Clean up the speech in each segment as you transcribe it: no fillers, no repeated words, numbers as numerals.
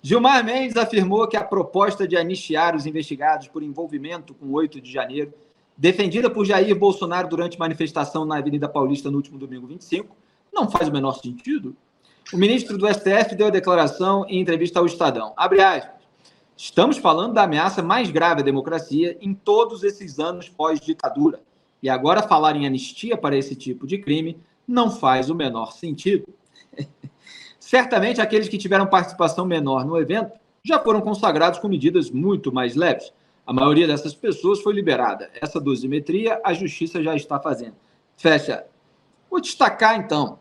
Gilmar Mendes afirmou que a proposta de anistiar os investigados por envolvimento com o 8 de janeiro, defendida por Jair Bolsonaro durante manifestação na Avenida Paulista no último domingo 25, não faz o menor sentido. O ministro do STF deu a declaração em entrevista ao Estadão. Abre aspas. Estamos falando da ameaça mais grave à democracia em todos esses anos pós-ditadura. E agora falar em anistia para esse tipo de crime não faz o menor sentido. Certamente, aqueles que tiveram participação menor no evento já foram consagrados com medidas muito mais leves. A maioria dessas pessoas foi liberada. Essa dosimetria a justiça já está fazendo. Fecha. Vou destacar, então.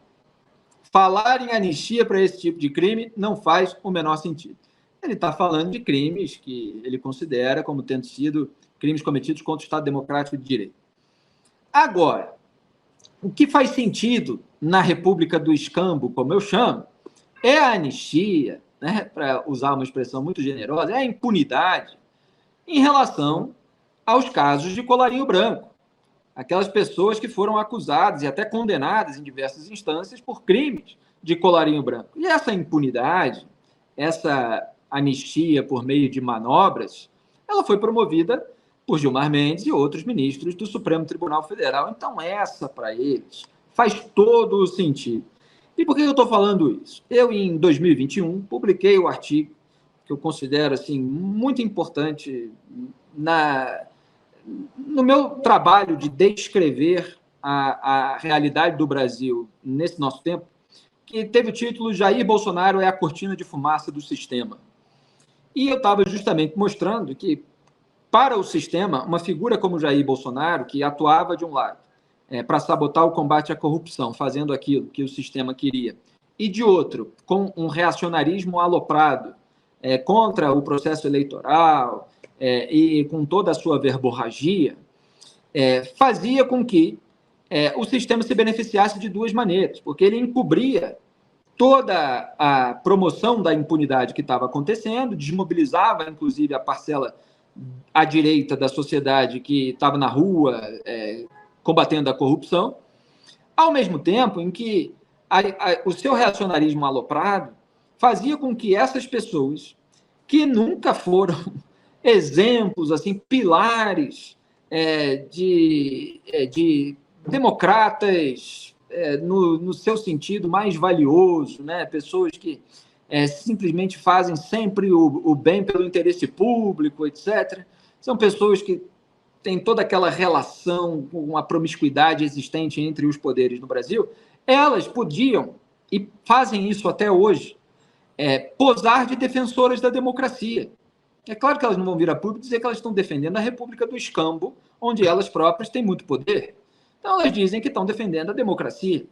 Falar em anistia para esse tipo de crime não faz o menor sentido. Ele está falando de crimes que ele considera como tendo sido crimes cometidos contra o Estado Democrático de Direito. Agora, o que faz sentido na República do Escambo, como eu chamo, é a anistia, né, para usar uma expressão muito generosa, é a impunidade em relação aos casos de colarinho branco. Aquelas pessoas que foram acusadas e até condenadas em diversas instâncias por crimes de colarinho branco. E essa impunidade, essa anistia por meio de manobras, ela foi promovida por Gilmar Mendes e outros ministros do Supremo Tribunal Federal. Então, essa, para eles, faz todo o sentido. E por que eu estou falando isso? Eu, em 2021, publiquei o artigo que eu considero assim, muito importante no meu trabalho de descrever a realidade do Brasil nesse nosso tempo, que teve o título Jair Bolsonaro é a cortina de fumaça do sistema. E eu estava justamente mostrando que, para o sistema, uma figura como Jair Bolsonaro, que atuava de um lado, para sabotar o combate à corrupção, fazendo aquilo que o sistema queria, e de outro, com um reacionarismo aloprado contra o processo eleitoral e com toda a sua verborragia, fazia com que o sistema se beneficiasse de duas maneiras, porque ele encobria toda a promoção da impunidade que estava acontecendo, desmobilizava, inclusive, a parcela à direita da sociedade que estava na rua combatendo a corrupção, ao mesmo tempo em que o seu reacionarismo aloprado fazia com que essas pessoas, que nunca foram exemplos, assim, pilares de democratas no seu sentido mais valioso, né? Pessoas que simplesmente fazem sempre o bem pelo interesse público, etc. São pessoas que têm toda aquela relação com a promiscuidade existente entre os poderes no Brasil. Elas podiam, e fazem isso até hoje, posar de defensoras da democracia. É claro que elas não vão vir a público dizer que elas estão defendendo a República do Escambo, onde elas próprias têm muito poder. Então, elas dizem que estão defendendo a democracia.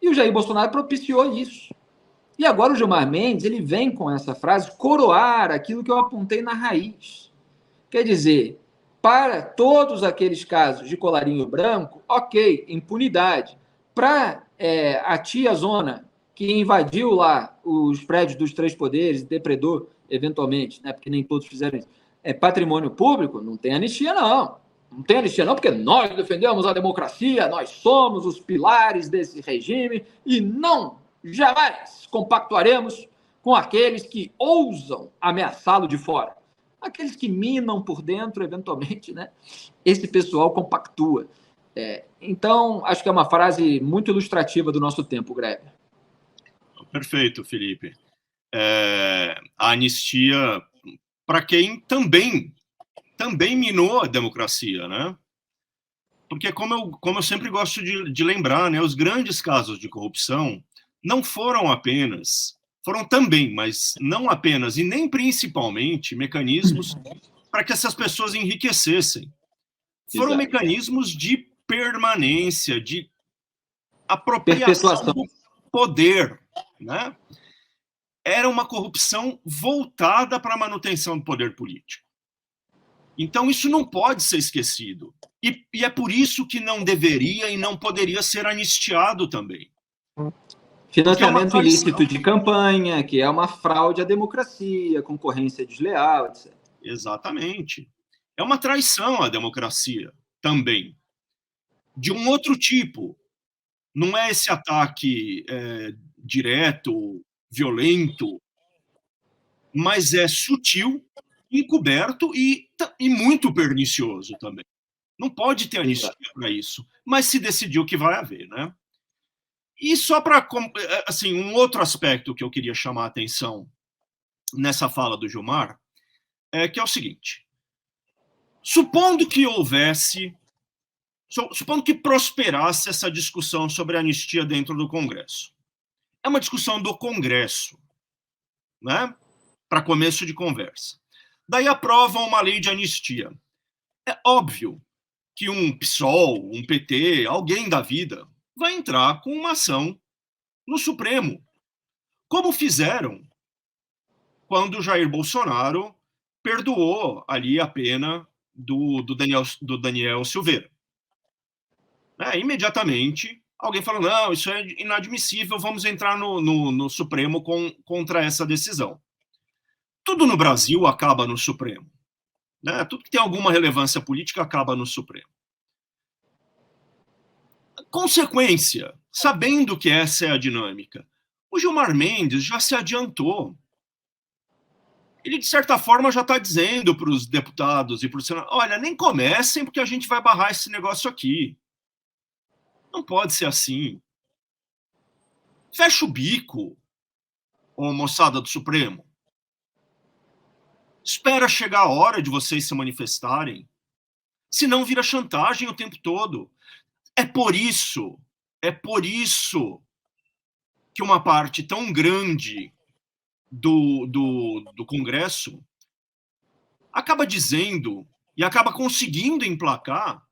E o Jair Bolsonaro propiciou isso. E agora o Gilmar Mendes ele vem com essa frase coroar aquilo que eu apontei na raiz. Quer dizer, para todos aqueles casos de colarinho branco, ok, impunidade. Para a tia Zona, que invadiu lá os prédios dos três poderes, depredou, eventualmente, né, porque nem todos fizeram isso, patrimônio público, não tem anistia, não. Não tem anistia, não, porque nós defendemos a democracia, nós somos os pilares desse regime e não, jamais compactuaremos com aqueles que ousam ameaçá-lo de fora. Aqueles que minam por dentro, eventualmente, né, esse pessoal compactua. Então, acho que é uma frase muito ilustrativa do nosso tempo, Greber. Perfeito, Felipe. A anistia para quem também minou a democracia, né? Porque, como eu sempre gosto de lembrar, né, os grandes casos de corrupção não foram também, mas não apenas e nem principalmente mecanismos para que essas pessoas enriquecessem. Foram mecanismos de permanência, de apropriação do poder, né? Era uma corrupção voltada para a manutenção do poder político. Então, isso não pode ser esquecido. E é por isso que não deveria e não poderia ser anistiado também. Financiamento ilícito de campanha, que é uma fraude à democracia, concorrência desleal, etc. Exatamente. É uma traição à democracia também. De um outro tipo. Não é esse ataque direto, violento, mas é sutil, encoberto e muito pernicioso também. Não pode ter anistia para isso, mas se decidiu que vai haver, né? E só para, assim, um outro aspecto que eu queria chamar a atenção nessa fala do Gilmar é que é o seguinte: supondo que prosperasse essa discussão sobre anistia dentro do Congresso. É uma discussão do Congresso, né? Para começo de conversa. Daí aprovam uma lei de anistia. É óbvio que um PSOL, um PT, alguém da vida, vai entrar com uma ação no Supremo, como fizeram quando Jair Bolsonaro perdoou ali a pena do Daniel Silveira. Imediatamente, alguém falou, não, isso é inadmissível, vamos entrar no Supremo contra essa decisão. Tudo no Brasil acaba no Supremo. Né? Tudo que tem alguma relevância política acaba no Supremo. Consequência, sabendo que essa é a dinâmica, o Gilmar Mendes já se adiantou. Ele, de certa forma, já está dizendo para os deputados e para o Senado, olha, nem comecem porque a gente vai barrar esse negócio aqui. Não pode ser assim. Fecha o bico, ô moçada do Supremo. Espera chegar a hora de vocês se manifestarem. Senão vira chantagem o tempo todo. É por isso que uma parte tão grande do Congresso acaba dizendo e acaba conseguindo emplacar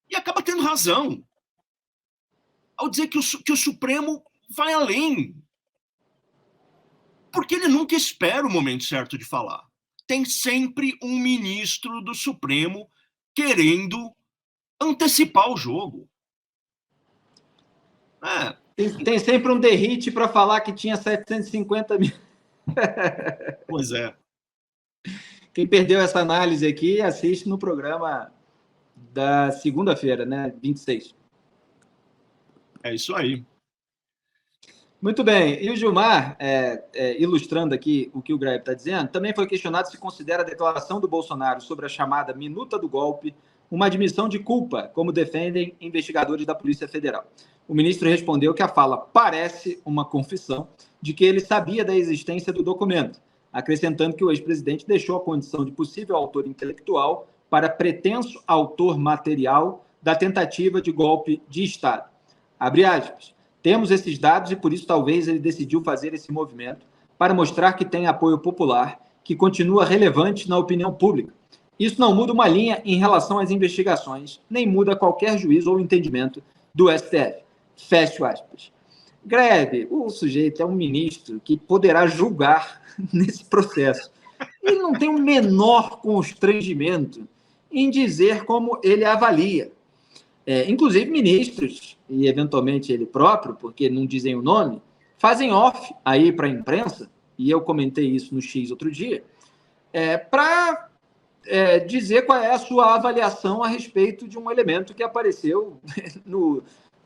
e acaba tendo razão ao dizer que o Supremo vai além. Porque ele nunca espera o momento certo de falar. Tem sempre um ministro do Supremo querendo antecipar o jogo. Tem sempre um derrite para falar que tinha 750 mil. Pois é. Quem perdeu essa análise aqui, assiste no programa da segunda-feira, né? 26. É isso aí. Muito bem. E o Gilmar, ilustrando aqui o que o Graeb está dizendo, também foi questionado se considera a declaração do Bolsonaro sobre a chamada minuta do golpe uma admissão de culpa, como defendem investigadores da Polícia Federal. O ministro respondeu que a fala parece uma confissão de que ele sabia da existência do documento, acrescentando que o ex-presidente deixou a condição de possível autor intelectual para pretenso autor material da tentativa de golpe de Estado. Abre aspas. Temos esses dados e, por isso, talvez ele decidiu fazer esse movimento para mostrar que tem apoio popular, que continua relevante na opinião pública. Isso não muda uma linha em relação às investigações, nem muda qualquer juízo ou entendimento do STF. Fecho aspas. Greve, o sujeito é um ministro que poderá julgar nesse processo. Ele não tem o menor constrangimento em dizer como ele avalia. Inclusive, ministros, e eventualmente ele próprio, porque não dizem o nome, fazem off aí para a imprensa, e eu comentei isso no X outro dia, para dizer qual é a sua avaliação a respeito de um elemento que apareceu no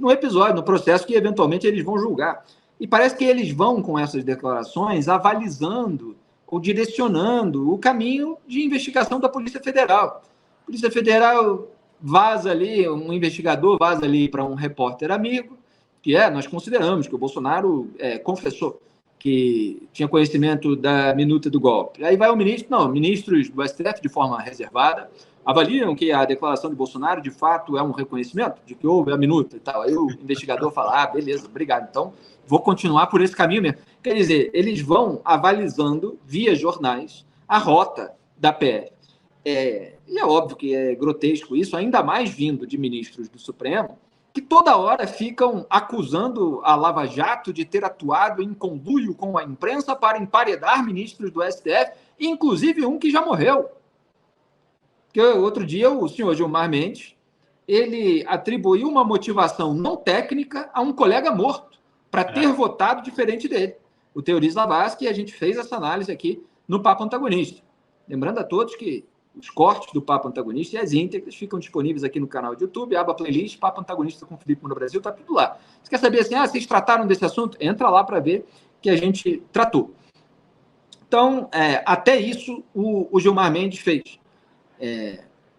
episódio, no processo que eventualmente eles vão julgar. E parece que eles vão, com essas declarações, avalizando ou direcionando o caminho de investigação da Polícia Federal. A Polícia Federal vaza ali, um investigador vaza ali para um repórter amigo, que nós consideramos que o Bolsonaro confessou que tinha conhecimento da minuta do golpe. Aí vai o ministro, não, ministros do STF, de forma reservada, avaliam que a declaração de Bolsonaro, de fato, é um reconhecimento de que houve a minuta e tal. Aí o investigador fala, beleza, obrigado, então vou continuar por esse caminho mesmo. Quer dizer, eles vão avalizando, via jornais, a rota da PF. E é óbvio que é grotesco isso, ainda mais vindo de ministros do Supremo, que toda hora ficam acusando a Lava Jato de ter atuado em conluio com a imprensa para emparedar ministros do STF, inclusive um que já morreu. Porque outro dia o senhor Gilmar Mendes, ele atribuiu uma motivação não técnica a um colega morto, para ter votado diferente dele. O Teoriz Lavasque, e a gente fez essa análise aqui no Papo Antagonista. Lembrando a todos que os cortes do Papo Antagonista e as íntegras ficam disponíveis aqui no canal de YouTube, aba playlist, Papo Antagonista com Felipe no Brasil, está tudo lá. Você quer saber assim, vocês trataram desse assunto? Entra lá para ver que a gente tratou. Então, até isso o Gilmar Mendes fez.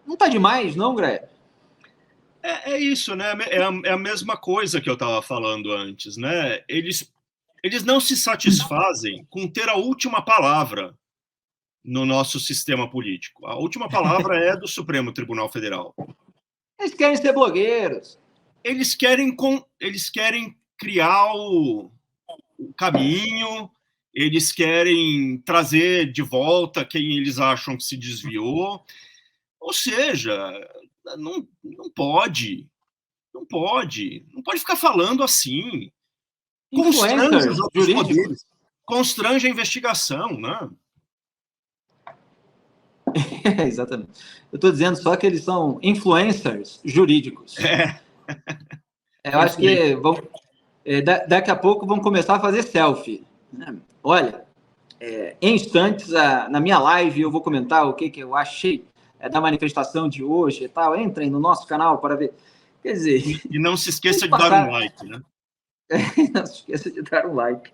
Não está demais, não, Greg? É isso, né? É a mesma coisa que eu estava falando antes, né? Eles não se satisfazem com ter a última palavra no nosso sistema político. A última palavra é do Supremo Tribunal Federal. Eles querem ser blogueiros. Eles querem criar o caminho, eles querem trazer de volta quem eles acham que se desviou. Ou seja, não pode ficar falando assim. Constrange os outros poderes, constrange a investigação, né? Exatamente. Eu estou dizendo só que eles são influencers jurídicos. Eu acho que daqui a pouco vão começar a fazer selfie. Olha, em instantes, na minha live, eu vou comentar o que eu achei da manifestação de hoje e tal. Entrem no nosso canal para ver. Quer dizer... E não se esqueça de dar um like, né? Não se esqueça de dar um like.